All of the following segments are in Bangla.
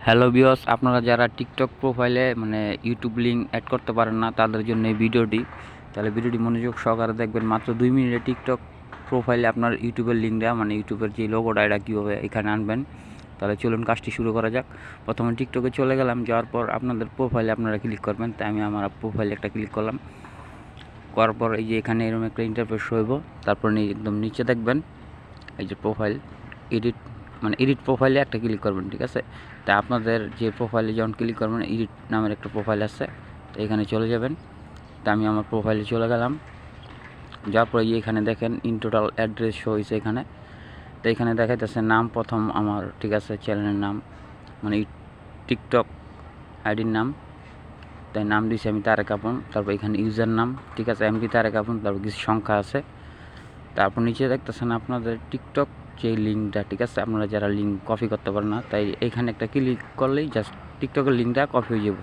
হ্যালো ভিউয়ার্স, আপনারা যারা টিকটক প্রোফাইলে মানে ইউটিউব লিঙ্ক অ্যাড করতে পারেন না তাদের জন্য এই ভিডিওটি। তাহলে ভিডিওটি মনোযোগ সহকারে দেখবেন। মাত্র 2 মিনিটে টিকটক প্রোফাইলে আপনার ইউটিউবের লিঙ্কটা মানে ইউটিউবের যে লোগোটা এটা কীভাবে এখানে আনবেন। তাহলে চলুন কাজটি শুরু করা যাক। প্রথমে টিকটকে চলে গেলাম, যাওয়ার পর আপনাদের প্রোফাইলে আপনারা ক্লিক করবেন। তাই আমি আমার প্রোফাইলে একটা ক্লিক করলাম, করার পর এই যে এখানে এরকম একটা ইন্টারফেস হইব। তারপর একদম নিচে দেখবেন এই যে প্রোফাইল এডিট, মানে এডিট প্রোফাইলে একটা ক্লিক করবেন, ঠিক আছে। তা আপনাদের যে প্রোফাইলে যখন ক্লিক করবেন এডিট নামের একটা প্রোফাইল আছে, তো এখানে চলে যাবেন। তা আমি আমার প্রোফাইলে চলে গেলাম, যাওয়ার পরে এখানে দেখেন ইন টোটাল অ্যাড্রেস শো হয়েছে এখানে। তো এখানে দেখাইতেছে নাম প্রথম আমার, ঠিক আছে, চ্যানেলের নাম মানে টিকটক আইডির নাম, তাই নাম দিয়েছি আমি তারেক আপন। তারপর এখানে ইউজার নাম, ঠিক আছে, এমডি তারেক আপন। তারপর কিছু সংখ্যা আছে। তারপর নিচে দেখতেছেন আপনাদের টিকটক যে লিঙ্কটা, ঠিক আছে। আপনারা যারা লিঙ্ক কপি করতে পারেন না, তাই এখানে একটা ক্লিক করলেই জাস্ট টিকটকের লিঙ্কটা কপি হয়ে যাবে।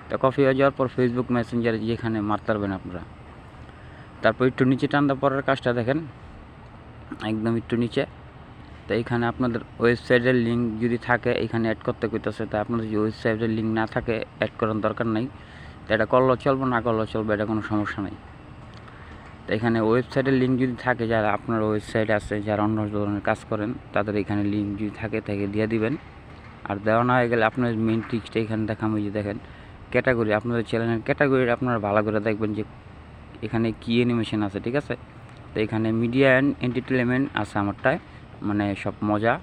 তা কপি হয়ে যাওয়ার পর ফেসবুক মেসেঞ্জারে যেখানে মারতে পারবেন আপনারা। তারপর একটু নিচে টানতে পরের কাজটা দেখেন, একদম একটু নিচে। তো এখানে আপনাদের ওয়েবসাইটের লিঙ্ক যদি থাকে এখানে অ্যাড করতে কইতেছে। তা আপনাদের যদি ওয়েবসাইটের লিঙ্ক না থাকে অ্যাড করার দরকার নেই। তো এটা করলেও চলবে, না করলেও চলবে, এটা কোনো সমস্যা নেই। তো এখানে ওয়েবসাইটের লিঙ্ক যদি থাকে, যারা আপনার ওয়েবসাইট আছে, যারা অন্য ধরনের কাজ করেন তাদের এখানে লিঙ্ক যদি থাকে তাকে দিয়ে দিবেন। আর দেওয়া না হয়ে গেলে আপনার মেন ট্রিক্সটা এখানে দেখাবো। যে দেখেন ক্যাটাগরি, আপনাদের চ্যানেলের ক্যাটাগরি আপনারা ভালো করে দেখবেন যে এখানে কী অ্যানিমেশন আছে, ঠিক আছে। তো এখানে মিডিয়া অ্যান্ড এন্টারটেনমেন্ট আছে আমারটায়, মানে সব মজা।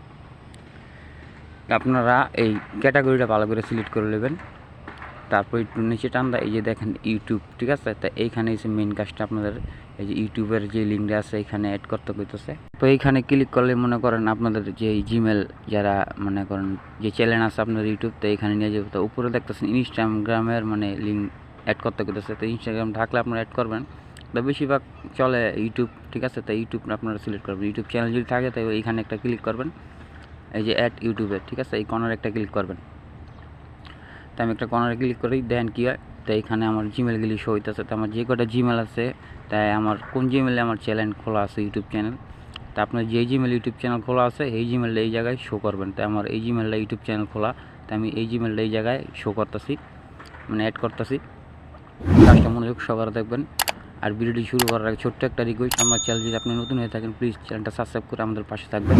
আপনারা এই ক্যাটাগরিটা ভালো করে সিলেক্ট করে নেবেন। তারপর একটু নিচে টান দেয়, এই যে দেখেন ইউটিউব, ঠিক আছে। তো এইখানে এসে মেন কাজটা আপনাদের এই যে ইউটিউবের যে লিঙ্কটা আছে এখানে অ্যাড করতে কইতেছে। তো এইখানে ক্লিক করলে মনে করেন আপনাদের যে জিমেল, যারা মনে করেন যে চ্যানেল আছে আপনার ইউটিউব, তো এখানে নিয়ে যাবে। তো উপরে দেখতেছেন ইনস্টাগ্রামের মানে লিঙ্ক অ্যাড করতে কইতেছে। তো ইনস্টাগ্রাম থাকলে আপনারা অ্যাড করবেন। তো বেশিরভাগ চলে ইউটিউব, ঠিক আছে। তো ইউটিউব আপনারা সিলেক্ট করবেন। ইউটিউব চ্যানেল যদি থাকে তাই এইখানে একটা ক্লিক করবেন, এই যে অ্যাড ইউটিউবের, ঠিক আছে, এই কর্নারে একটা ক্লিক করবেন। তো আমি একটা কর্নারে ক্লিক করি, দেন কী হয়, তো এখানে আমার জিমেলগুলি শো হইতেছে। তো আমার যে কটা জিমেল আছে, তাই আমার কোন জিমেলে আমার চ্যানেল খোলা আছে ইউটিউব চ্যানেল, তা আপনার যেই জিমেল ইউটিউব চ্যানেল খোলা আছে এই জিমেলটা এই জায়গায় শো করবেন। তাই আমার এই জিমেলটা ইউটিউব চ্যানেল খোলা, তাই আমি এই জিমেলটা এই জায়গায় শো করতেছি, মানে অ্যাড করতেছি। কাজটা মনোযোগ সহকারে দেখবেন। আর ভিডিওটি শুরু করার আগে ছোট্ট একটা রিকোয়েস্ট, আমার চ্যানেল যদি আপনি নতুন হয়ে থাকেন প্লিজ চ্যানেলটা সাবস্ক্রাইব করে আমাদের পাশে থাকবেন।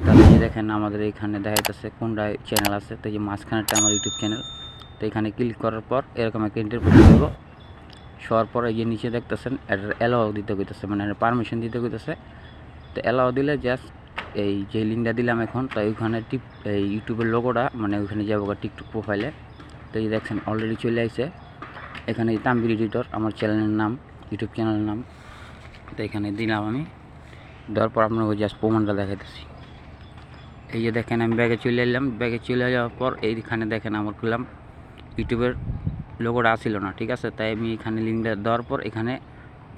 তাহলে যে দেখেন আমাদের এখানে দেখা যাচ্ছে কোনটা চ্যানেল আছে, তো এই যে মাঝখানেরটা আমার ইউটিউব চ্যানেল। তো এখানে ক্লিক করার পর এরকম একটা ইন্টারফেস দেব। শোয়ার পর এই যে নিচে দেখতেছেন এটা অ্যালাও দিতে কইতেছে, মানে পারমিশন দিতে কইতেছে। তো অ্যালাও দিলে জাস্ট এই যে লিঙ্কটা দিলাম এখন, তো ওইখানে এই ইউটিউবের লোগোটা মানে ওইখানে যাবো টিকটক প্রোফাইলে। তো এই দেখছেন অলরেডি চলে আসছে এখানে তানভীর এডিটর আমার চ্যানেলের নাম, ইউটিউব চ্যানেলের নাম। তো এখানে দিলাম আমি, দেওয়ার পর আপনাকে জাস্ট প্রমাণটা দেখাইতেছি। এই যে দেখেন আমি ব্যাগে চলে এলাম। ব্যাগে চলে যাওয়ার পর এইখানে দেখেন আমার খুললাম ইউটিউবের লোগোটা আসছিল না, ঠিক আছে। তাই আমি এখানে লিঙ্কটা দেওয়ার পর এখানে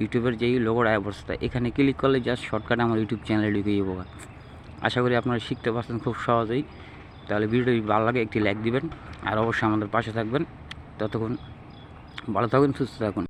ইউটিউবের যেই লোগোটা অবস্থা এখানে ক্লিক করলে জাস্ট শর্টকাটে আমার ইউটিউব চ্যানেলে ঢুকে যাবো। আশা করি আপনারা শিখতে পারছেন খুব সহজেই। তাহলে ভিডিওটি ভালো লাগে একটি লাইক দিবেন, আর অবশ্যই আমাদের পাশে থাকবেন। ততক্ষণ ভালো থাকুন, সুস্থ থাকুন।